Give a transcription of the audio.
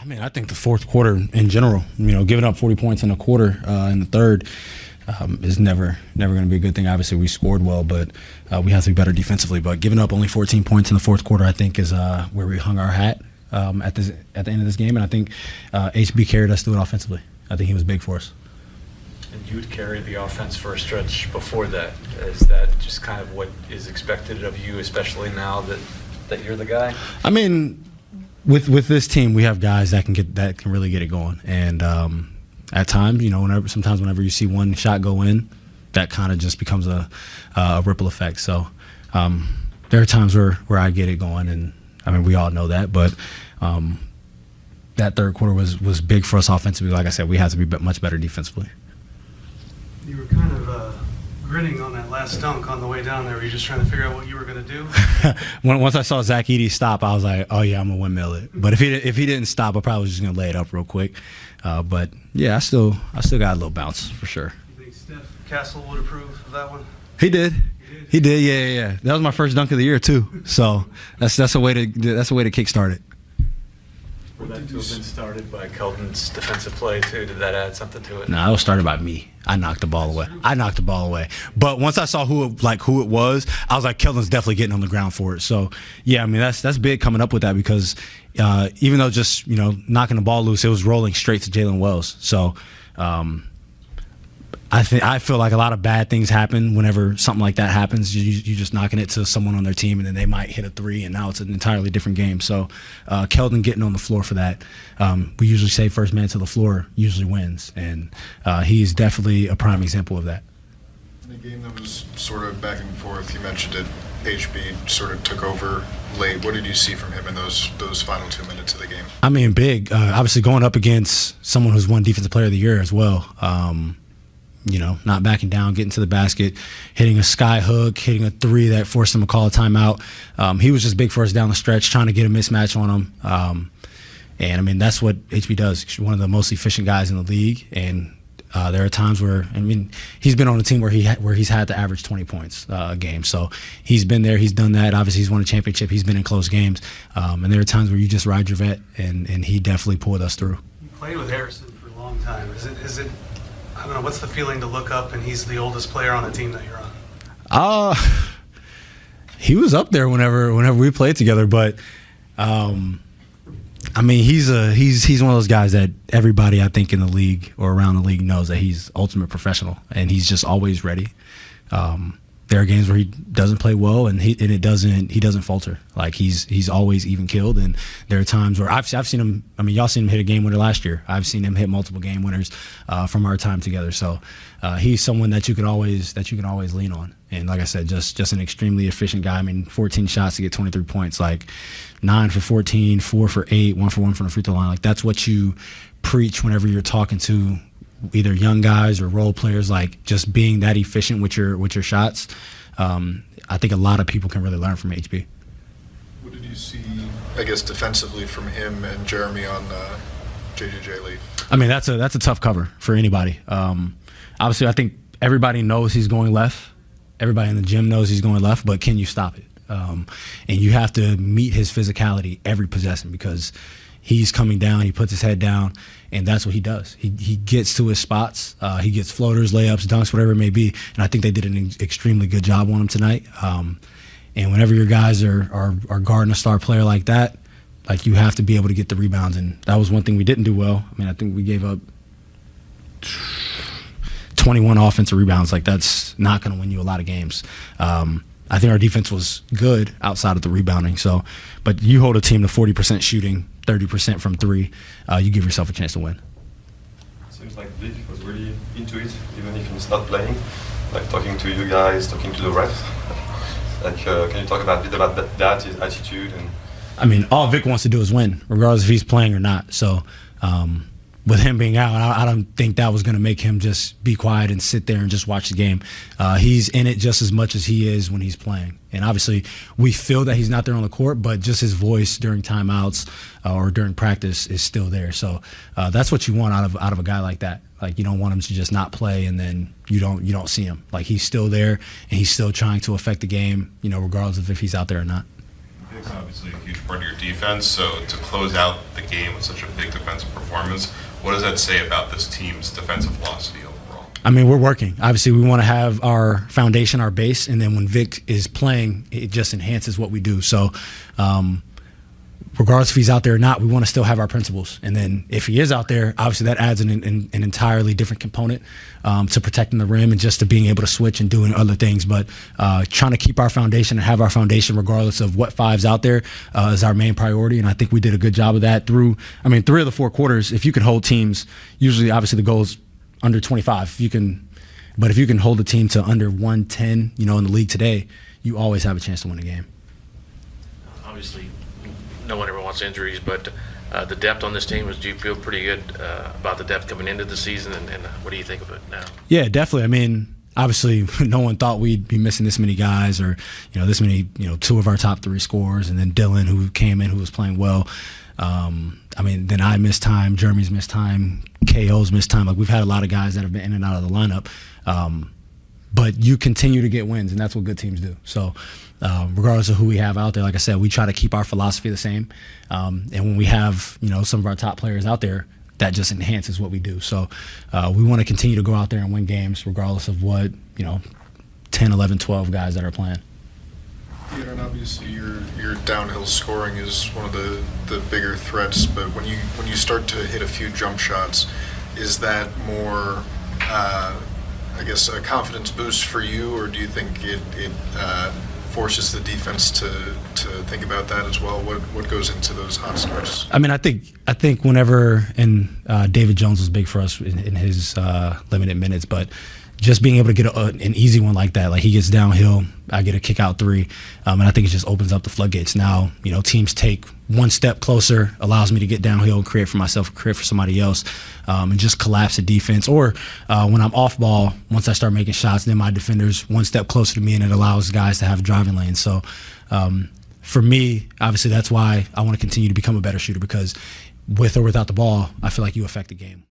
mean, I think the fourth quarter in general, giving up 40 points in a quarter in the third is never going to be a good thing. Obviously, we scored well, but we have to be better defensively. But giving up only 14 points in the fourth quarter, I think, is where we hung our hat at the end of this game. And I think HB carried us through it offensively. I think he was big for us. And you'd carry the offense for a stretch before that. Is that just kind of what is expected of you, especially now that you're the guy? I mean, with this team, we have guys that can really get it going. And at times, whenever you see one shot go in, that kind of just becomes a ripple effect. So there are times where I get it going, and I mean, we all know that. But that third quarter was big for us offensively. Like I said, we have to be much better defensively. You were kind of grinning on that last dunk on the way down there. Were you just trying to figure out what you were going to do? Once I saw Zach Edey stop, I was like, oh, yeah, I'm going to windmill it. But if he didn't stop, I probably was just going to lay it up real quick. But, yeah, I still got a little bounce for sure. You think Steph Castle would approve of that one? He did. Yeah. That was my first dunk of the year, too. So that's a way to kickstart it. Would that have been started by Keldon's defensive play, too? Did that add something to it? No, it was started by me. I knocked the ball away. But once I saw who it was, I was like, Keldon's definitely getting on the ground for it. So, yeah, I mean, that's big coming up with that because even though just, knocking the ball loose, it was rolling straight to Jalen Wells. So, I feel like a lot of bad things happen whenever something like that happens. You're just knocking it to someone on their team, and then they might hit a three, and now it's an entirely different game. So Keldon getting on the floor for that, we usually say first man to the floor usually wins, and he's definitely a prime example of that. In a game that was sort of back and forth, you mentioned it, HB sort of took over late. What did you see from him in those final 2 minutes of the game? I mean, big. Obviously going up against someone who's won Defensive Player of the Year as well. Not backing down, getting to the basket, hitting a sky hook, hitting a three that forced him to call a timeout. He was just big for us down the stretch, trying to get a mismatch on him. And, I mean, that's what HB does. He's one of the most efficient guys in the league. And there are times where, I mean, he's been on a team where he's had to average 20 points a game. So he's been there. He's done that. Obviously, he's won a championship. He's been in close games. And there are times where you just ride your vet, and he definitely pulled us through. You played with Harrison for a long time. Is it I don't know, what's the feeling to look up and he's the oldest player on the team that you're on? He was up there whenever we played together, but I mean, he's one of those guys that everybody I think in the league or around the league knows that he's ultimate professional, and he's just always ready. There are games where he doesn't play well, and he doesn't falter. Like he's always even keeled, and there are times where I've seen him. I mean, y'all seen him hit a game winner last year. I've seen him hit multiple game winners from our time together. So he's someone that you can always lean on. And like I said, just an extremely efficient guy. I mean, 14 shots to get 23 points, like 9 for 14, 4 for 8, 1 for 1 from the free throw line. Like that's what you preach whenever you're talking to either young guys or role players, like just being that efficient with your shots. I think a lot of people can really learn from HB. What did you see, I guess, defensively from him and Jeremy on JJJ late? I mean, that's a tough cover for anybody. Obviously, I think everybody knows he's going left. Everybody in the gym knows he's going left, but can you stop it? And you have to meet his physicality every possession because he's coming down, he puts his head down, and that's what he does. He gets to his spots. He gets floaters, layups, dunks, whatever it may be. And I think they did an extremely good job on him tonight. And whenever your guys are guarding a star player like that, like you have to be able to get the rebounds. And that was one thing we didn't do well. I mean, I think we gave up 21 offensive rebounds. Like that's not going to win you a lot of games. I think our defense was good outside of the rebounding. So, but you hold a team to 40% shooting, 30% from three, you give yourself a chance to win. Seems like Vic was really into it, even if he's not playing. Like talking to you guys, talking to the refs. Like, can you talk a bit about that, his attitude? And I mean, all Vic wants to do is win, regardless if he's playing or not. So, with him being out, I don't think that was going to make him just be quiet and sit there and just watch the game. He's in it just as much as he is when he's playing. And obviously, we feel that he's not there on the court, but just his voice during timeouts or during practice is still there. So that's what you want out of a guy like that. Like you don't want him to just not play and then you don't see him. Like he's still there and he's still trying to affect the game, regardless of if he's out there or not. It's obviously a huge part of your defense. So to close out the game with such a big defensive performance, what does that say about this team's defensive philosophy overall? I mean, we're working. Obviously, we want to have our foundation, our base, and then when Vic is playing, it just enhances what we do. So regardless if he's out there or not, we want to still have our principles. And then if he is out there, obviously that adds an entirely different component to protecting the rim and just to being able to switch and doing other things. But trying to keep our foundation and have our foundation regardless of what five's out there is our main priority. And I think we did a good job of that through, 3 of the 4 quarters. If you can hold teams, usually obviously the goal is under 25. But if you can hold a team to under 110, in the league today, you always have a chance to win a game. Obviously, no one ever wants injuries, but the depth on this team, do you feel pretty good about the depth coming into the season, and what do you think of it now? Yeah, definitely. Obviously, no one thought we'd be missing this many guys or, this many, 2 of our top 3 scorers, and then Dylan, who came in, who was playing well. Then I missed time, Jeremy's missed time, KO's missed time. We've had a lot of guys that have been in and out of the lineup. But you continue to get wins, and that's what good teams do. So regardless of who we have out there, like I said, we try to keep our philosophy the same. And when we have, some of our top players out there, that just enhances what we do. So we want to continue to go out there and win games regardless of what, 10, 11, 12 guys that are playing. Yeah, and obviously your downhill scoring is one of the bigger threats, but when you start to hit a few jump shots, is that more a confidence boost for you, or do you think it forces the defense to think about that as well? What goes into those hot starts? I think whenever, and David Jones was big for us in his limited minutes, but just being able to get an easy one like that, like he gets downhill, I get a kick out 3, and I think it just opens up the floodgates. Now, teams take one step closer, allows me to get downhill and create for myself, create for somebody else, and just collapse the defense. Or when I'm off ball, once I start making shots, then my defender's one step closer to me, and it allows guys to have driving lanes. So for me, obviously that's why I want to continue to become a better shooter, because with or without the ball, I feel like you affect the game.